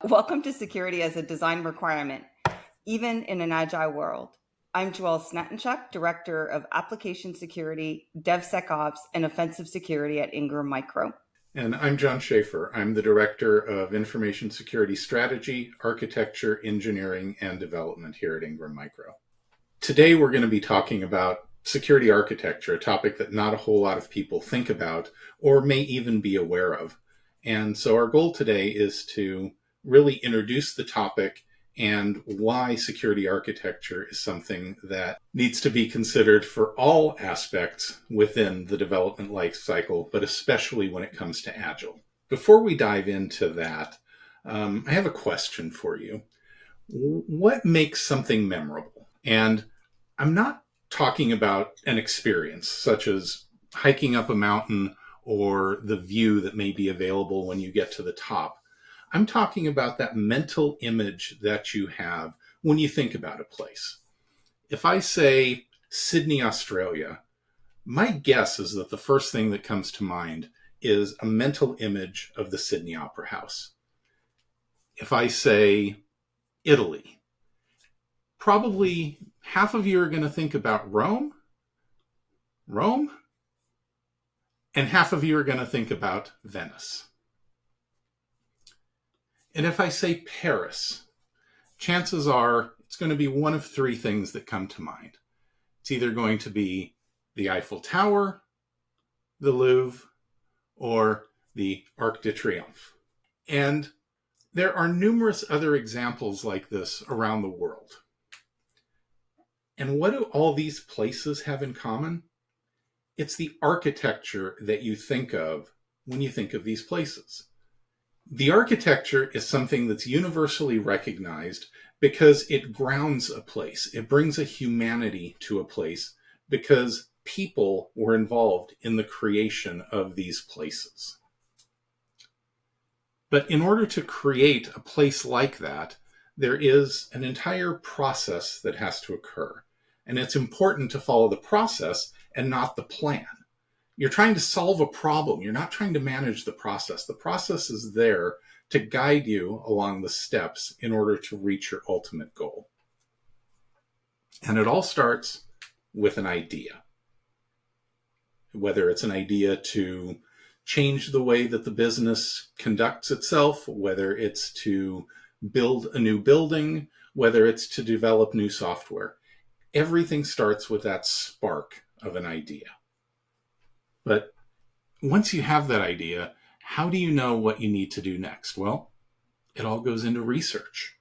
Welcome to Security as a Design Requirement, even in an agile world. I'm Joëlle Sniatenchuk, Director of Application Security, DevSecOpps, and Offensive Security at Ingram Micro. And I'm John Schaefer. I'm the Director of Information Security Strategy, Architecture, Engineering, and Development here at Ingram Micro. Today we're going to be talking about security architecture, a topic that not a whole lot of people think about or may even be aware of. And so our goal today is to really introduce the topic and why security architecture is something that needs to be considered for all aspects within the development lifecycle, but especially when it comes to agile. Before we dive into that, I have a question for you. What makes something memorable? And I'm not talking about an experience such as hiking up a mountain or the view that may be available when you get to the top. I'm talking about that mental image that you have when you think about a place. If I say Sydney, Australia, my guess is that the first thing that comes to mind is a mental image of the Sydney Opera House. If I say Italy, probably half of you are going to think about Rome, and half of you are going to think about Venice. And if I say Paris, chances are it's going to be one of three things that come to mind. It's either going to be the Eiffel Tower, the Louvre, or the Arc de Triomphe. And there are numerous other examples like this around the world. And what do all these places have in common? It's the architecture that you think of when you think of these places. The architecture is something that's universally recognized because it grounds a place. It brings a humanity to a place because people were involved in the creation of these places. But in order to create a place like that, there is an entire process that has to occur. And it's important to follow the process and not the plan. You're trying to solve a problem. You're not trying to manage the process. The process is there to guide you along the steps in order to reach your ultimate goal. And it all starts with an idea. Whether it's an idea to change the way that the business conducts itself, whether it's to build a new building, whether it's to develop new software. Everything starts with that spark of an idea. But once you have that idea, how do you know what you need to do next? Well, it all goes into research.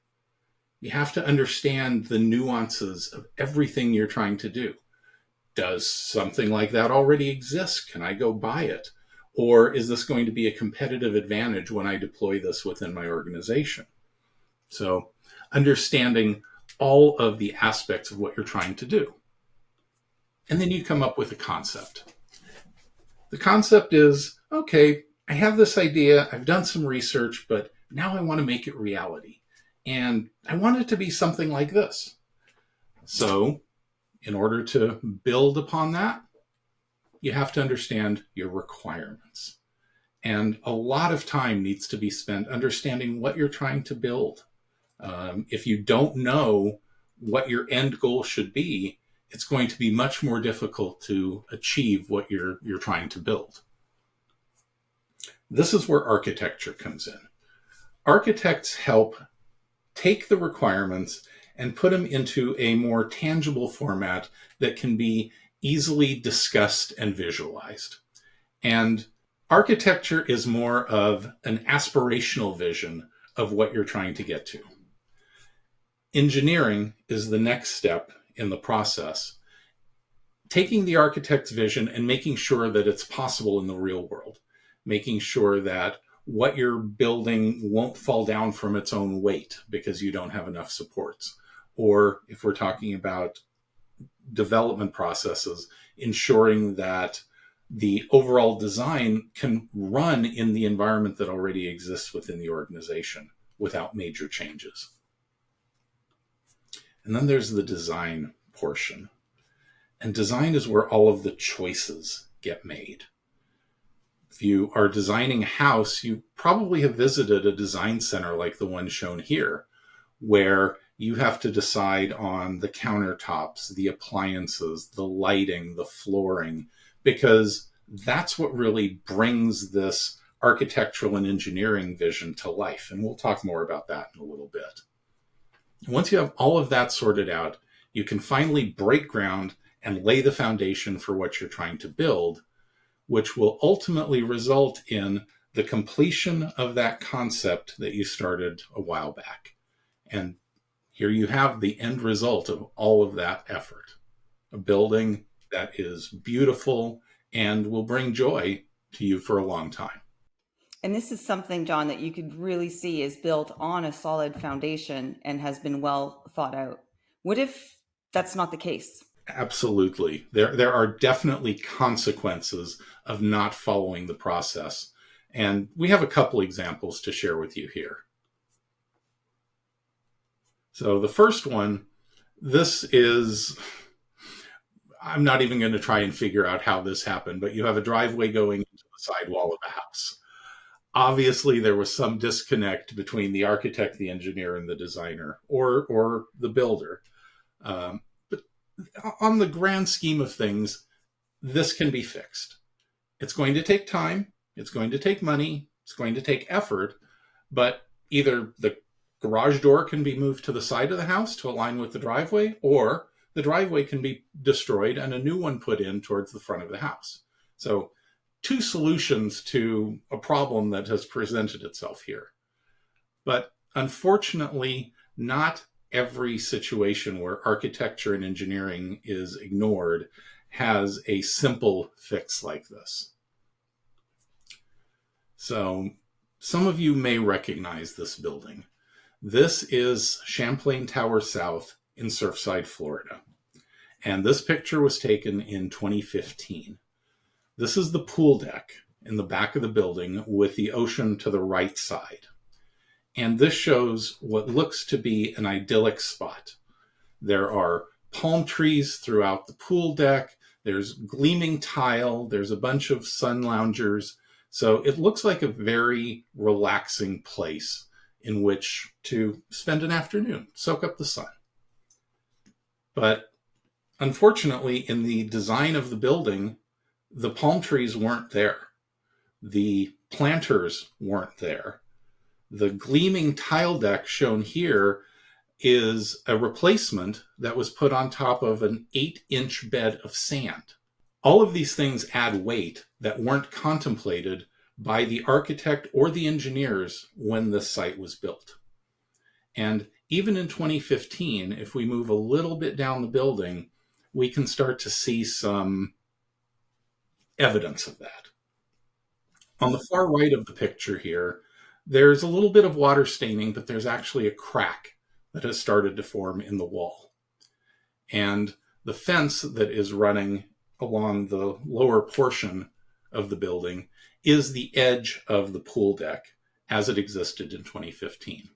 You have to understand the nuances of everything you're trying to do. Does something like that already exist? Can I go buy it? Or is this going to be a competitive advantage when I deploy this within my organization? So understanding all of the aspects of what you're trying to do. And then you come up with a concept. The concept is, okay, I have this idea, I've done some research, but now I want to make it reality. And I want it to be something like this. So in order to build upon that, you have to understand your requirements. And a lot of time needs to be spent understanding what you're trying to build. If you don't know what your end goal should be, it's going to be much more difficult to achieve what you're trying to build. This is where architecture comes in. Architects help take the requirements and put them into a more tangible format that can be easily discussed and visualized. And architecture is more of an aspirational vision of what you're trying to get to. Engineering is the next step in the process, taking the architect's vision and making sure that it's possible in the real world, making sure that what you're building won't fall down from its own weight because you don't have enough supports. Or if we're talking about development processes, ensuring that the overall design can run in the environment that already exists within the organization without major changes. And then there's the design portion. And design is where all of the choices get made. if you are designing a house, you probably have visited a design center like the one shown here, where you have to decide on the countertops, the appliances, the lighting, the flooring, because that's what really brings this architectural and engineering vision to life. And we'll talk more about that in a little bit. Once you have all of that sorted out, you can finally break ground and lay the foundation for what you're trying to build, which will ultimately result in the completion of that concept that you started a while back. And here you have the end result of all of that effort, a building that is beautiful and will bring joy to you for a long time. And this is something, John, that you could really see is built on a solid foundation and has been well thought out. What if that's not the case? Absolutely. There are definitely consequences of not following the process. And we have a couple examples to share with you here. So the first one, I'm not even going to try and figure out how this happened, but you have a driveway going into the sidewall of a house. Obviously, there was some disconnect between the architect, the engineer, and the designer, or the builder. But on the grand scheme of things, this can be fixed. It's going to take time, it's going to take money, it's going to take effort, but either the garage door can be moved to the side of the house to align with the driveway, or the driveway can be destroyed and a new one put in towards the front of the house. So two solutions to a problem that has presented itself here. But unfortunately, not every situation where architecture and engineering is ignored has a simple fix like this. So some of you may recognize this building. This is Champlain Tower South in Surfside, Florida. And this picture was taken in 2015. This is the pool deck in the back of the building with the ocean to the right side. And this shows what looks to be an idyllic spot. There are palm trees throughout the pool deck. There's gleaming tile. There's a bunch of sun loungers. So it looks like a very relaxing place in which to spend an afternoon, soak up the sun. But unfortunately, in the design of the building, the palm trees weren't there. The planters weren't there. The gleaming tile deck shown here is a replacement that was put on top of an 8-inch bed of sand. All of these things add weight that weren't contemplated by the architect or the engineers when this site was built. And even in 2015, if we move a little bit down the building, we can start to see some evidence of that. On the far right of the picture here, there's a little bit of water staining, but there's actually a crack that has started to form in the wall. And the fence that is running along the lower portion of the building is the edge of the pool deck as it existed in 2015.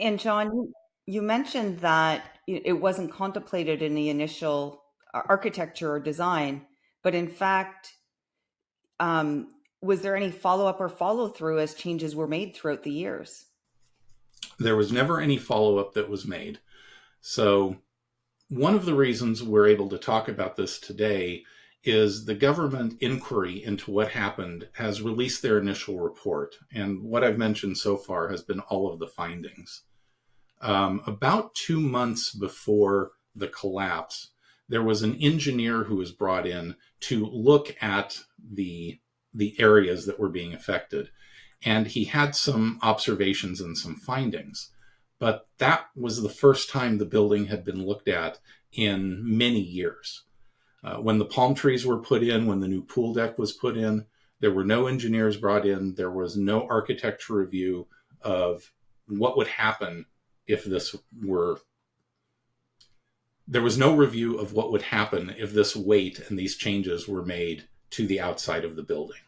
And John, you mentioned that it wasn't contemplated in the initial architecture or design, but in fact, was there any follow-up or follow-through as changes were made throughout the years? There was never any follow-up that was made. So one of the reasons we're able to talk about this today is the government inquiry into what happened has released their initial report. And what I've mentioned so far has been all of the findings. About 2 months before the collapse, there was an engineer who was brought in to look at the areas that were being affected. And he had some observations and some findings. But that was the first time the building had been looked at in many years. When the palm trees were put in, when the new pool deck was put in, there were no engineers brought in. There was no architecture review of what would happen if this were. There was no review of what would happen if this weight and these changes were made to the outside of the building.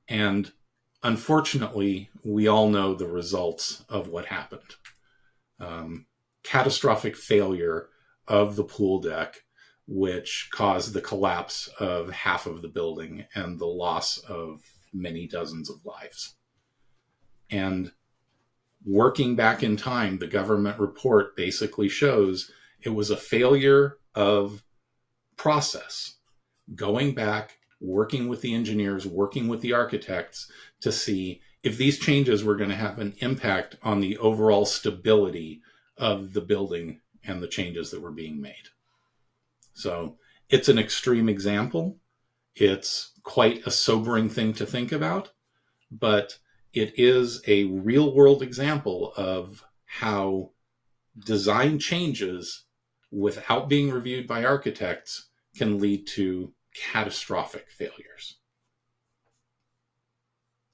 And unfortunately, we all know the results of what happened. Catastrophic failure of the pool deck which caused the collapse of half of the building and the loss of many dozens of lives. And working back in time, the government report basically shows it was a failure of process. Going back, working with the engineers, working with the architects to see if these changes were going to have an impact on the overall stability of the building and the changes that were being made. So it's an extreme example. It's quite a sobering thing to think about, but it is a real world example of how design changes without being reviewed by architects can lead to catastrophic failures.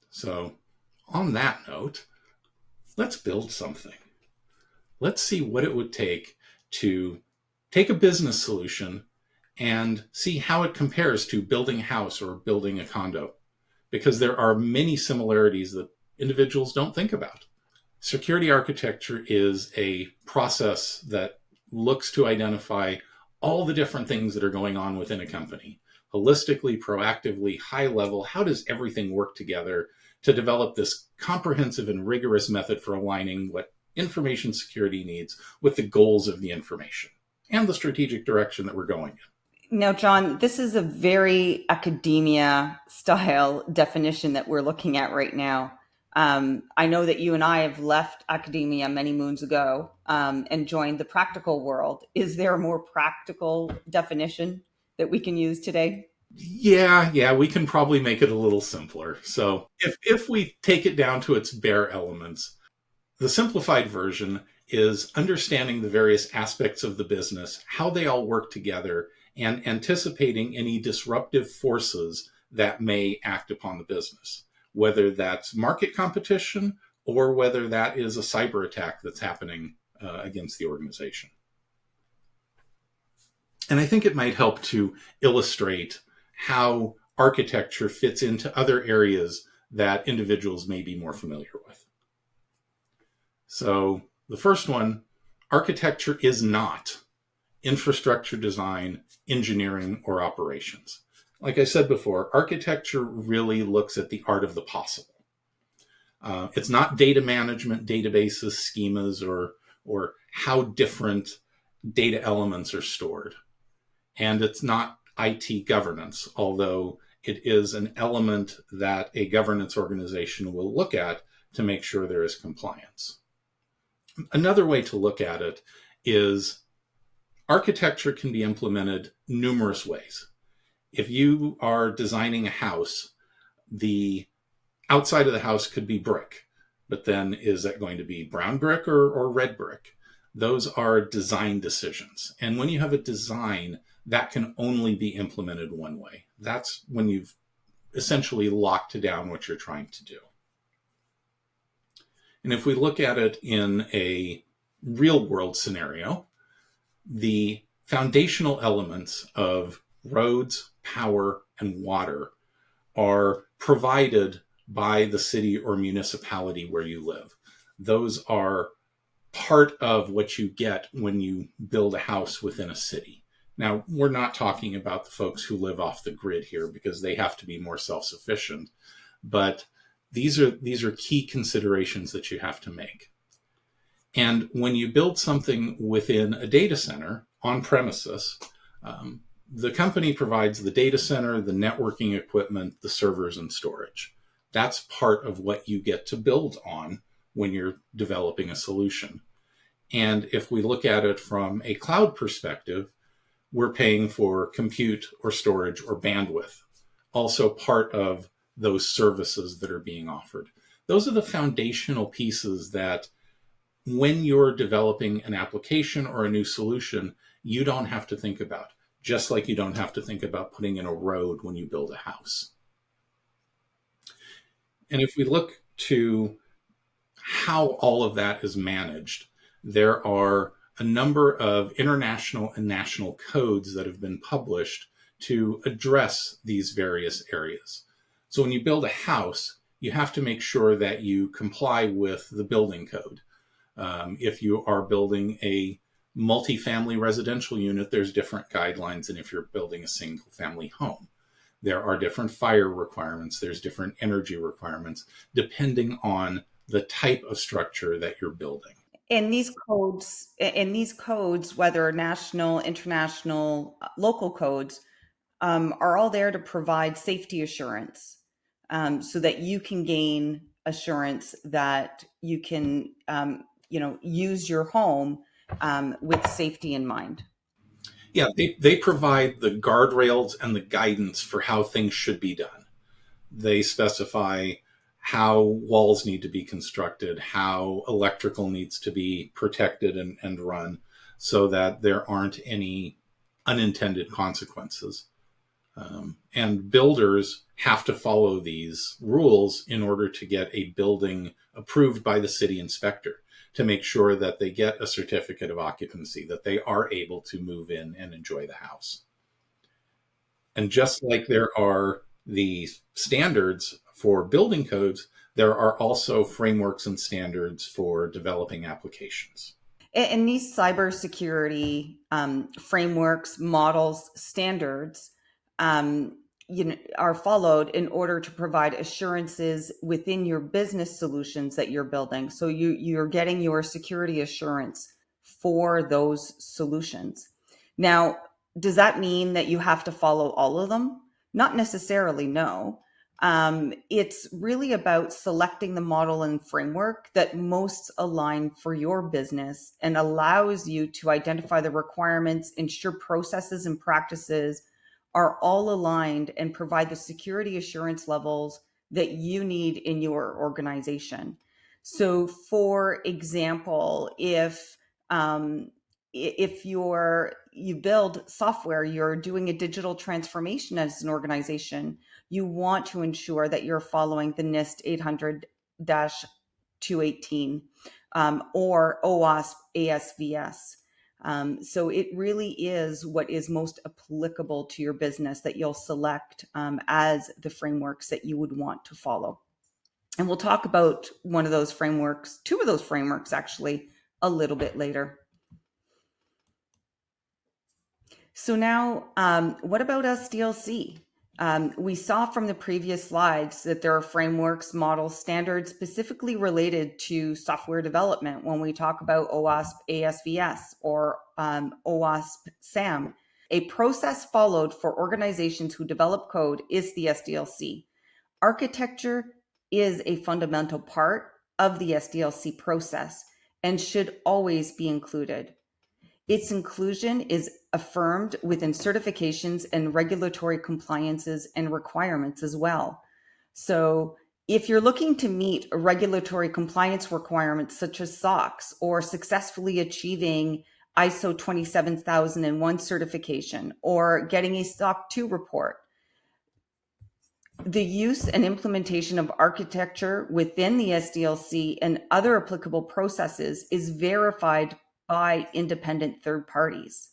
So on that note, let's build something. Let's see what it would take to take a business solution and see how it compares to building a house or building a condo, because there are many similarities that individuals don't think about. Security architecture is a process that looks to identify all the different things that are going on within a company. Holistically, proactively, high level, how does everything work together to develop this comprehensive and rigorous method for aligning what information security needs with the goals of the information and the strategic direction that we're going in. Now, John, this is a very academia style definition that we're looking at right now. I know that you and I have left academia many moons ago and joined the practical world. Is there a more practical definition that we can use today? Yeah, we can probably make it a little simpler. So if we take it down to its bare elements, the simplified version is understanding the various aspects of the business, how they all work together, and anticipating any disruptive forces that may act upon the business, whether that's market competition or whether that is a cyber attack that's happening against the organization. And I think it might help to illustrate how architecture fits into other areas that individuals may be more familiar with. So the first one, architecture is not infrastructure design, engineering, or operations. Like I said before, architecture really looks at the art of the possible. It's not data management, databases, schemas, or how different data elements are stored. And it's not IT governance, although it is an element that a governance organization will look at to make sure there is compliance. Another way to look at it is architecture can be implemented numerous ways. If you are designing a house, the outside of the house could be brick, but then is that going to be brown brick or red brick? Those are design decisions. And when you have a design, that can only be implemented one way. That's when you've essentially locked down what you're trying to do. And if we look at it in a real world scenario, the foundational elements of roads, power, and water are provided by the city or municipality where you live. Those are part of what you get when you build a house within a city. Now, we're not talking about the folks who live off the grid here because they have to be more self-sufficient, but these are key considerations that you have to make. And when you build something within a data center on premises, the company provides the data center, the networking equipment, the servers, and storage. That's part of what you get to build on when you're developing a solution. And if we look at it from a cloud perspective, we're paying for compute or storage or bandwidth, also part of those services that are being offered. Those are the foundational pieces that when you're developing an application or a new solution, you don't have to think about, just like you don't have to think about putting in a road when you build a house. And if we look to how all of that is managed, there are a number of international and national codes that have been published to address these various areas. So when you build a house, you have to make sure that you comply with the building code. If you are building a multifamily residential unit, there's different guidelines than if you're building a single family home. There are different fire requirements. There's different energy requirements depending on the type of structure that you're building. And these codes, whether national, international, local codes, are all there to provide safety assurance, so that you can gain assurance that you can, use your home with safety in mind. Yeah, they provide the guardrails and the guidance for how things should be done. They specify how walls need to be constructed, how electrical needs to be protected and run, so that there aren't any unintended consequences. And builders have to follow these rules in order to get a building approved by the city inspector, to make sure that they get a certificate of occupancy, that they are able to move in and enjoy the house. And just like there are the standards for building codes, there are also frameworks and standards for developing applications. And these cybersecurity frameworks, models, standards, are followed in order to provide assurances within your business solutions that you're building. So you're getting your security assurance for those solutions. Now, does that mean that you have to follow all of them? Not necessarily, no. It's really about selecting the model and framework that most align for your business and allows you to identify the requirements, ensure processes and practices are all aligned, and provide the security assurance levels that you need in your organization. So, for example, if you build software, you're doing a digital transformation as an organization, you want to ensure that you're following the NIST 800-218 or OWASP ASVS. So it really is what is most applicable to your business that you'll select as the frameworks that you would want to follow. And we'll talk about one of those frameworks, two of those frameworks actually, a little bit later. So now, what about SDLC? We saw from the previous slides that there are frameworks, models, standards specifically related to software development when we talk about OWASP ASVS or OWASP SAM. A process followed for organizations who develop code is the SDLC. Architecture is a fundamental part of the SDLC process and should always be included. Its inclusion is affirmed within certifications and regulatory compliances and requirements as well. So if you're looking to meet regulatory compliance requirements such as SOX or successfully achieving ISO 27001 certification or getting a SOC 2 report, the use and implementation of architecture within the SDLC and other applicable processes is verified by independent third parties.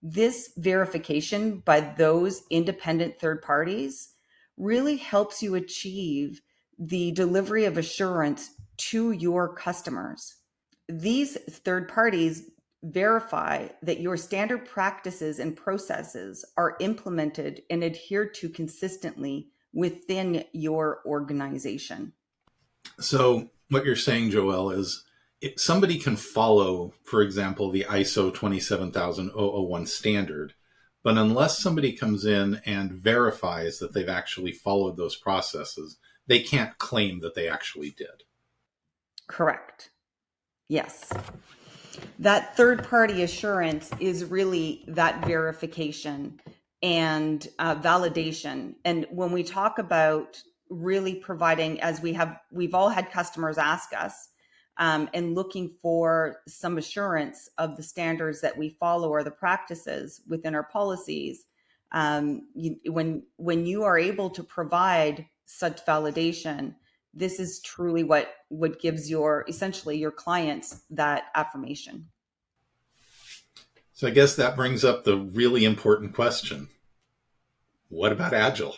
This verification by those independent third parties really helps you achieve the delivery of assurance to your customers. These third parties verify that your standard practices and processes are implemented and adhered to consistently within your organization. So what you're saying, Joëlle, is somebody can follow, for example, the ISO 27001 standard, but unless somebody comes in and verifies that they've actually followed those processes, they can't claim that they actually did. Correct. Yes. That third-party assurance is really that verification and validation. And when we talk about really providing, as we've all had customers ask us, and looking for some assurance of the standards that we follow or the practices within our policies. When you are able to provide such validation, this is truly what gives essentially your clients that affirmation. So I guess that brings up the really important question. What about Agile?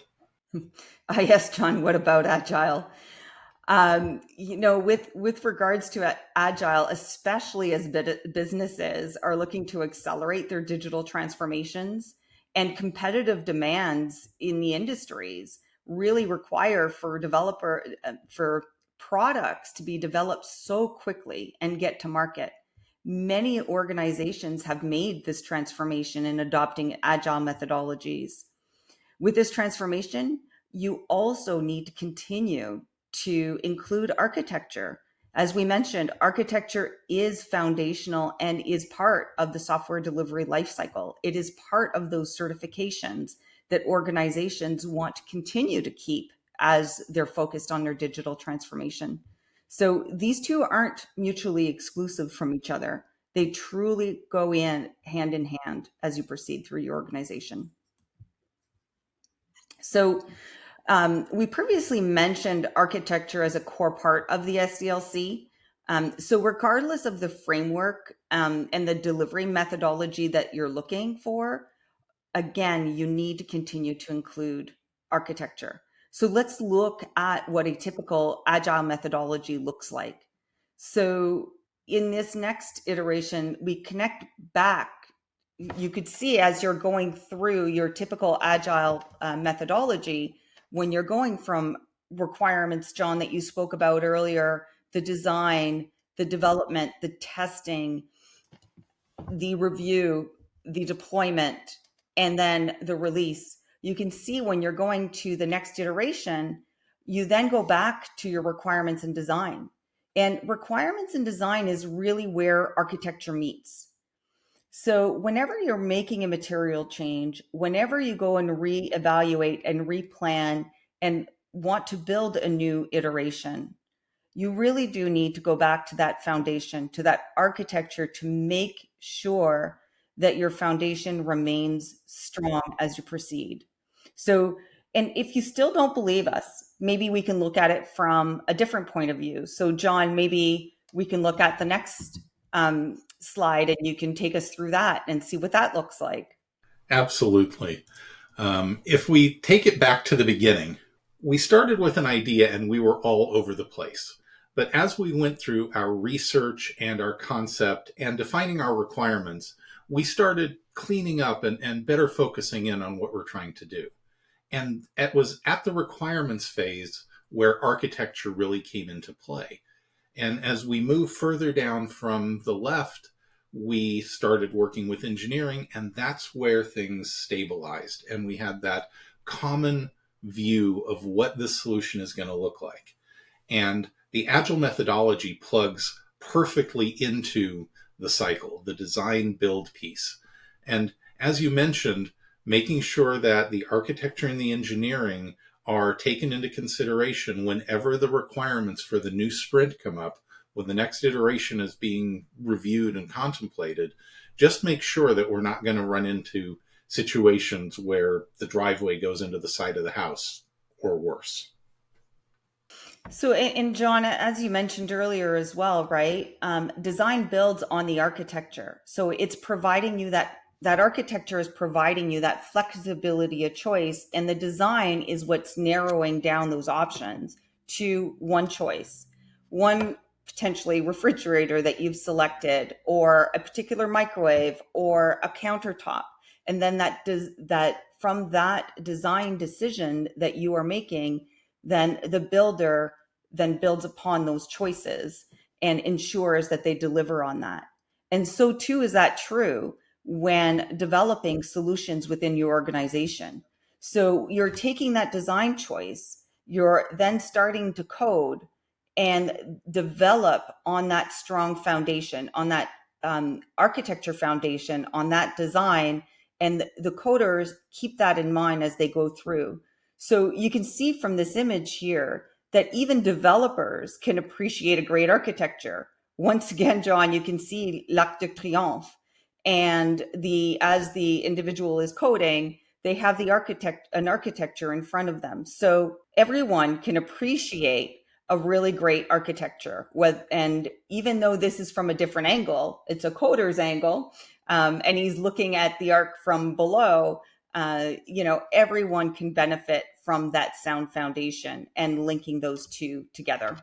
Yes, John, what about Agile? With regards to agile, especially as businesses are looking to accelerate their digital transformations, and competitive demands in the industries really require for products to be developed so quickly and get to market. Many organizations have made this transformation in adopting agile methodologies. With this transformation, you also need to continue to include architecture. As we mentioned, architecture is foundational and is part of the software delivery lifecycle. It is part of those certifications that organizations want to continue to keep as they're focused on their digital transformation. So these two aren't mutually exclusive from each other. They truly go in hand as you proceed through your organization. So we previously mentioned architecture as a core part of the SDLC. So regardless of the framework and the delivery methodology that you're looking for, again, you need to continue to include architecture. So let's look at what a typical agile methodology looks like. So in this next iteration, we connect back. You could see as you're going through your typical agile methodology, when you're going from requirements, John, that you spoke about earlier, the design, the development, the testing, the review, the deployment, and then the release. You can see when you're going to the next iteration, you then go back to your requirements and design. And requirements and design is really where architecture meets. So whenever you're making a material change, whenever you go and reevaluate and replan and want to build a new iteration, you really do need to go back to that foundation, to that architecture, to make sure that your foundation remains strong as you proceed. So, and if you still don't believe us, maybe we can look at it from a different point of view. So, John, maybe we can look at the next slide and you can take us through that and see what that looks like. Absolutely. If we take it back to the beginning, we started with an idea and we were all over the place. But as we went through our research and our concept and defining our requirements, we started cleaning up and better focusing in on what we're trying to do. And it was at the requirements phase where architecture really came into play. And as we move further down from the left, we started working with engineering, and that's where things stabilized. And we had that common view of what this solution is going to look like. And the Agile methodology plugs perfectly into the cycle, the design build piece. And as you mentioned, making sure that the architecture and the engineering are taken into consideration whenever the requirements for the new sprint come up, when the next iteration is being reviewed and contemplated, just make sure that we're not going to run into situations where the driveway goes into the side of the house or worse. So, and John, as you mentioned earlier as well, right? Design builds on the architecture. So it's providing you that architecture is providing you that flexibility of choice, and the design is what's narrowing down those options to one choice, one potentially refrigerator that you've selected, or a particular microwave, or a countertop. And then that from that design decision that you are making, then the builder then builds upon those choices and ensures that they deliver on that. And so too is that true when developing solutions within your organization. So you're taking that design choice, you're then starting to code and develop on that strong foundation, on that architecture foundation, on that design, and the coders keep that in mind as they go through. So you can see from this image here that even developers can appreciate a great architecture. Once again, John, you can see l'Arc de Triomphe. And as the individual is coding, they have an architecture in front of them. So everyone can appreciate a really great architecture. And even though this is from a different angle, it's a coder's angle, and he's looking at the arc from below, everyone can benefit from that sound foundation and linking those two together.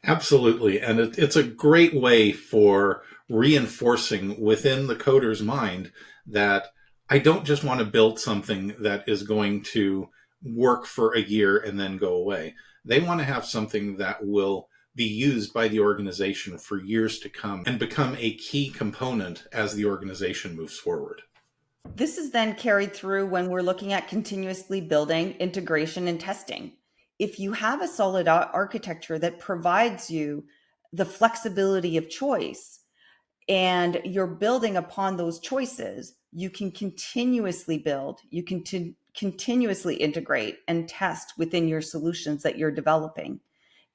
Absolutely. And it's a great way for reinforcing within the coder's mind that I don't just want to build something that is going to work for a year and then go away. They want to have something that will be used by the organization for years to come and become a key component as the organization moves forward. This is then carried through when we're looking at continuously building, integration, and testing. If you have a solid architecture that provides you the flexibility of choice and you're building upon those choices, you can continuously build, you can continuously integrate and test within your solutions that you're developing.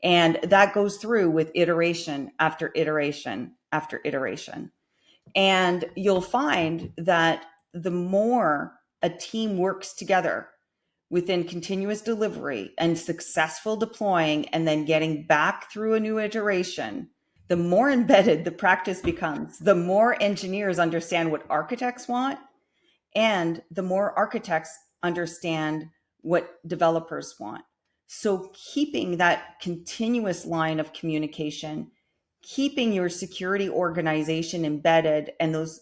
And that goes through with iteration after iteration after iteration. And you'll find that the more a team works together within continuous delivery and successful deploying and then getting back through a new iteration, the more embedded the practice becomes, the more engineers understand what architects want, and the more architects understand what developers want. So keeping that continuous line of communication, keeping your security organization embedded and those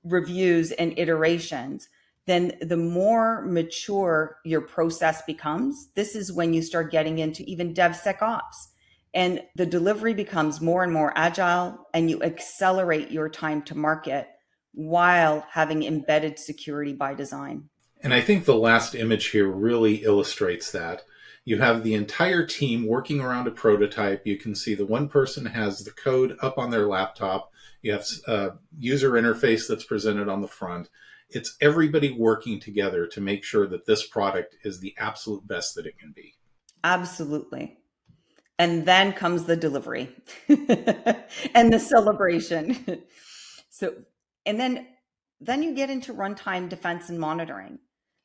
reviews and iterations, then the more mature your process becomes. This is when you start getting into even DevSecOpps, and the delivery becomes more and more agile, and you accelerate your time to market while having embedded security by design. And I think the last image here really illustrates that. You have the entire team working around a prototype. You can see the one person has the code up on their laptop. You have a user interface that's presented on the front. It's everybody working together to make sure that this product is the absolute best that it can be. Absolutely. And then comes the delivery and the celebration. And then you get into runtime defense and monitoring.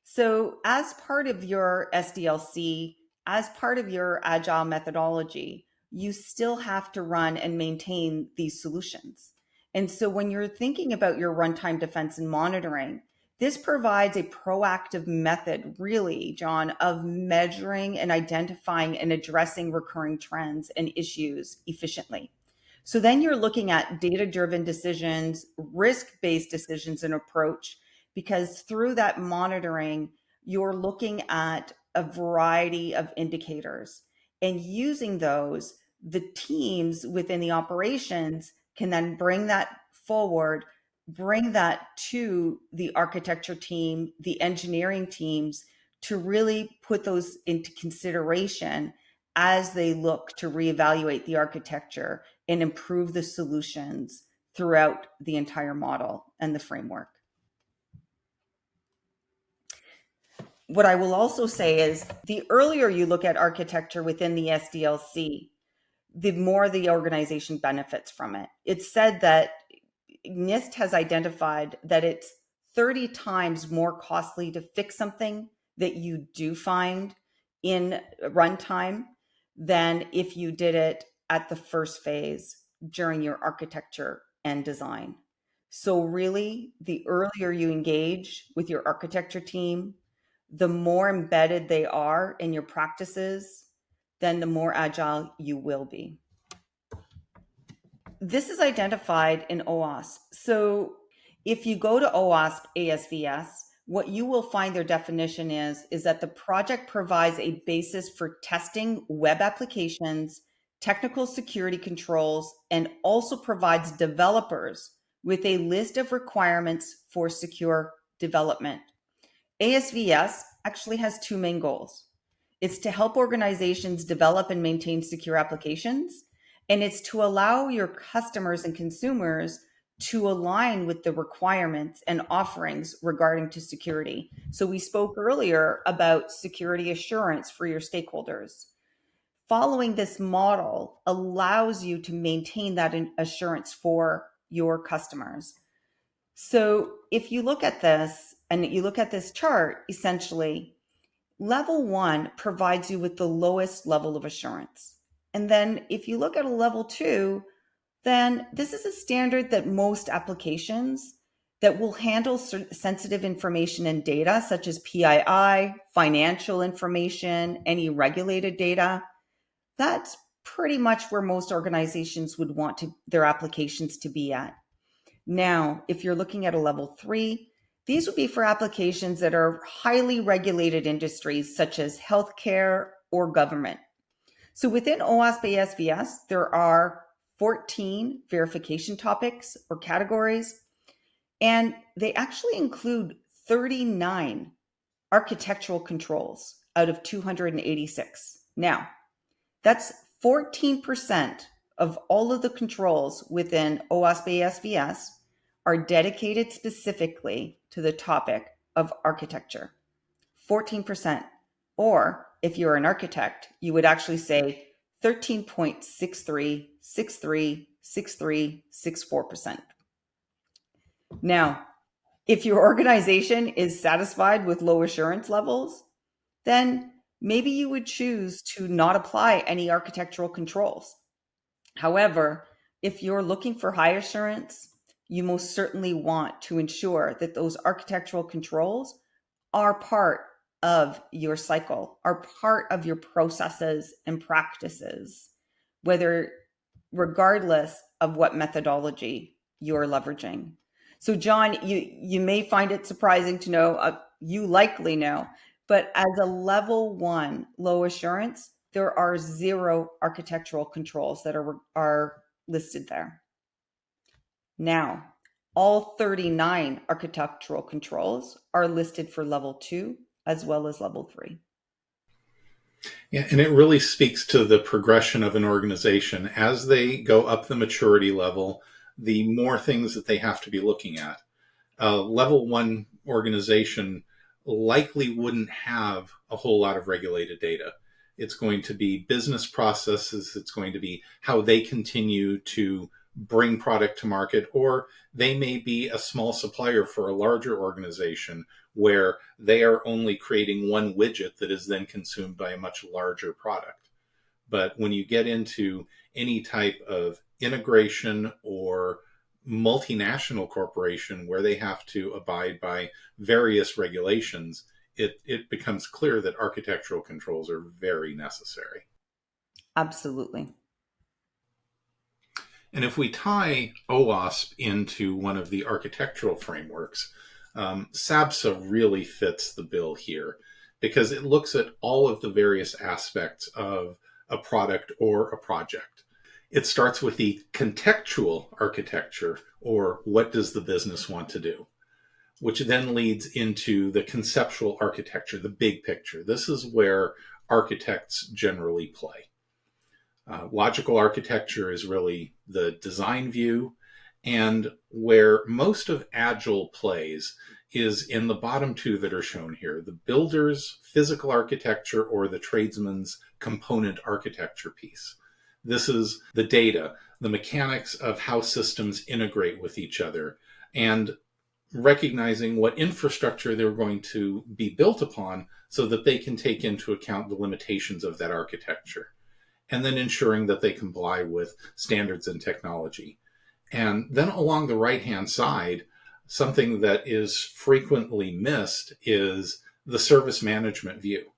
So as part of your SDLC, as part of your agile methodology, you still have to run and maintain these solutions. And so when you're thinking about your runtime defense and monitoring, this provides a proactive method, really, John, of measuring and identifying and addressing recurring trends and issues efficiently. So then you're looking at data-driven decisions, risk-based decisions and approach, because through that monitoring, you're looking at a variety of indicators, and using those, the teams within the operations can then bring that forward, bring that to the architecture team, the engineering teams, to really put those into consideration as they look to reevaluate the architecture and improve the solutions throughout the entire model and the framework. What I will also say is the earlier you look at architecture within the SDLC, the more the organization benefits from it. It's said that NIST has identified that it's 30 times more costly to fix something that you do find in runtime than if you did it at the first phase during your architecture and design. So really, the earlier you engage with your architecture team, the more embedded they are in your practices, then the more agile you will be. This is identified in OWASP. So if you go to OWASP ASVS, what you will find their definition is that the project provides a basis for testing web applications, technical security controls, and also provides developers with a list of requirements for secure development. ASVS actually has two main goals. It's to help organizations develop and maintain secure applications, and it's to allow your customers and consumers to align with the requirements and offerings regarding to security. So we spoke earlier about security assurance for your stakeholders. Following this model allows you to maintain that assurance for your customers. So if you look at this and you look at this chart, essentially, level 1 provides you with the lowest level of assurance. And then if you look at a level 2, then this is a standard that most applications that will handle sensitive information and data such as PII, financial information, any regulated data. That's pretty much where most organizations would want their applications to be at. Now, if you're looking at a level 3, these would be for applications that are highly regulated industries such as healthcare or government. So within OWASP ASVS, there are 14 verification topics or categories, and they actually include 39 architectural controls out of 286. Now, that's 14% of all of the controls within OWASP ASVS are dedicated specifically to the topic of architecture. 14%. Or if you're an architect, you would actually say 13.63636364%. Now, if your organization is satisfied with low assurance levels, then maybe you would choose to not apply any architectural controls. However, if you're looking for high assurance, you most certainly want to ensure that those architectural controls are part of your cycle, are part of your processes and practices, regardless of what methodology you're leveraging. So John, you may find it surprising to know, you likely know, but as a level 1 low assurance, there are 0 architectural controls that are listed there. Now, all 39 architectural controls are listed for level 2 as well as level 3. Yeah, and it really speaks to the progression of an organization. As they go up the maturity level, the more things that they have to be looking at. A level 1 organization likely wouldn't have a whole lot of regulated data. It's going to be business processes. It's going to be how they continue to bring product to market, or they may be a small supplier for a larger organization where they are only creating one widget that is then consumed by a much larger product. But when you get into any type of integration or multinational corporation where they have to abide by various regulations, it becomes clear that architectural controls are very necessary. Absolutely. And if we tie OWASP into one of the architectural frameworks, SABSA really fits the bill here because it looks at all of the various aspects of a product or a project. It starts with the contextual architecture, or what does the business want to do, which then leads into the conceptual architecture, the big picture. This is where architects generally play. Logical architecture is really the design view, and where most of Agile plays is in the bottom 2 that are shown here, the builder's physical architecture or the tradesman's component architecture piece. This is the data, the mechanics of how systems integrate with each other, and recognizing what infrastructure they're going to be built upon so that they can take into account the limitations of that architecture, and then ensuring that they comply with standards and technology. And then along the right-hand side, something that is frequently missed is the service management view.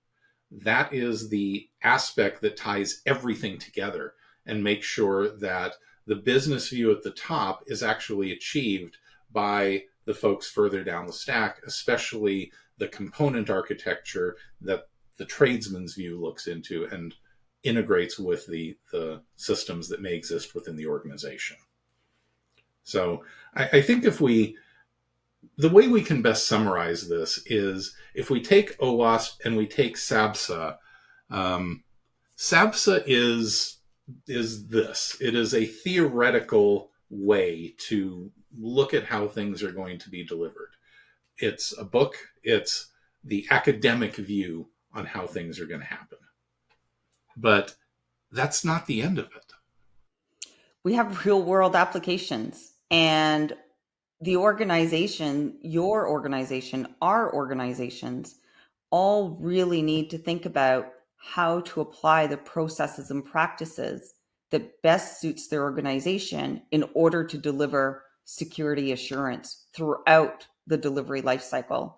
That is the aspect that ties everything together and makes sure that the business view at the top is actually achieved by the folks further down the stack, especially the component architecture that the tradesman's view looks into and integrates with the systems that may exist within the organization. So I think the way we can best summarize this is if we take OWASP and we take SABSA, SABSA is this. It is a theoretical way to look at how things are going to be delivered. It's a book. It's the academic view on how things are going to happen. But that's not the end of it. We have real world applications, and the organization, your organization, our organizations, all really need to think about how to apply the processes and practices that best suits their organization in order to deliver security assurance throughout the delivery lifecycle,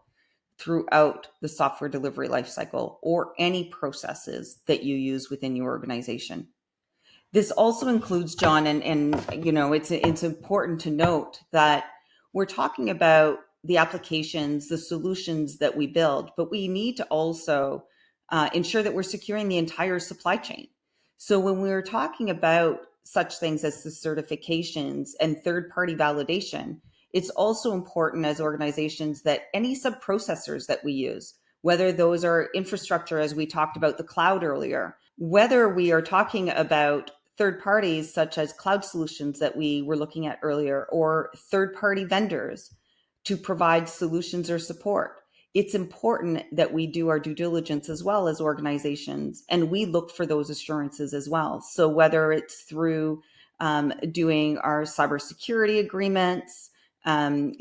throughout the software delivery lifecycle, or any processes that you use within your organization. This also includes, John, and it's important to note that we're talking about the applications, the solutions that we build, but we need to also ensure that we're securing the entire supply chain. So when we're talking about such things as the certifications and third-party validation, it's also important as organizations that any sub-processors that we use, whether those are infrastructure, as we talked about the cloud earlier, whether we are talking about third parties such as cloud solutions that we were looking at earlier, or third-party vendors to provide solutions or support, it's important that we do our due diligence as well as organizations, and we look for those assurances as well. So whether it's through doing our cybersecurity agreements,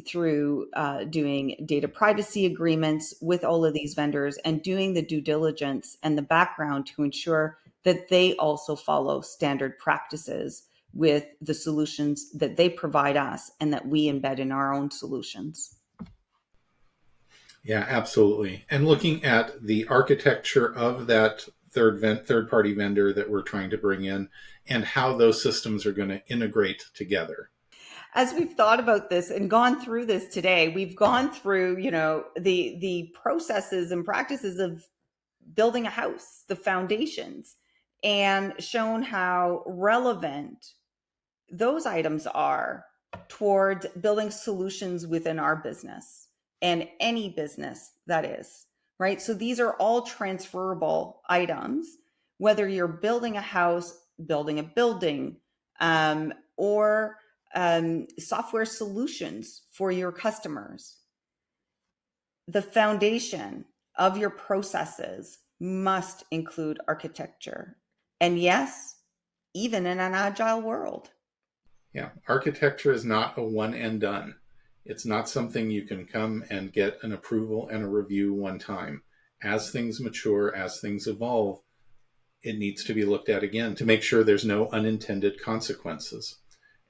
through doing data privacy agreements with all of these vendors, and doing the due diligence and the background to ensure that they also follow standard practices with the solutions that they provide us and that we embed in our own solutions. Yeah, absolutely. And looking at the architecture of that third-party vendor that we're trying to bring in and how those systems are going to integrate together. As we've thought about this and gone through this today, we've gone through, the processes and practices of building a house, the foundations, and shown how relevant those items are towards building solutions within our business and any business that is, right? So these are all transferable items, whether you're building a house, building a building, or software solutions for your customers. The foundation of your processes must include architecture. And yes, even in an agile world. Yeah, architecture is not a one and done. It's not something you can come and get an approval and a review one time. As things mature, as things evolve, it needs to be looked at again to make sure there's no unintended consequences.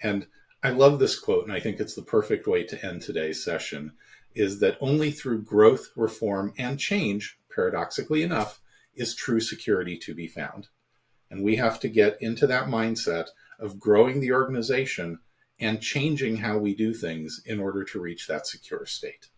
And I love this quote, and I think it's the perfect way to end today's session, is that only through growth, reform, and change, paradoxically enough, is true security to be found. And we have to get into that mindset of growing the organization and changing how we do things in order to reach that secure state.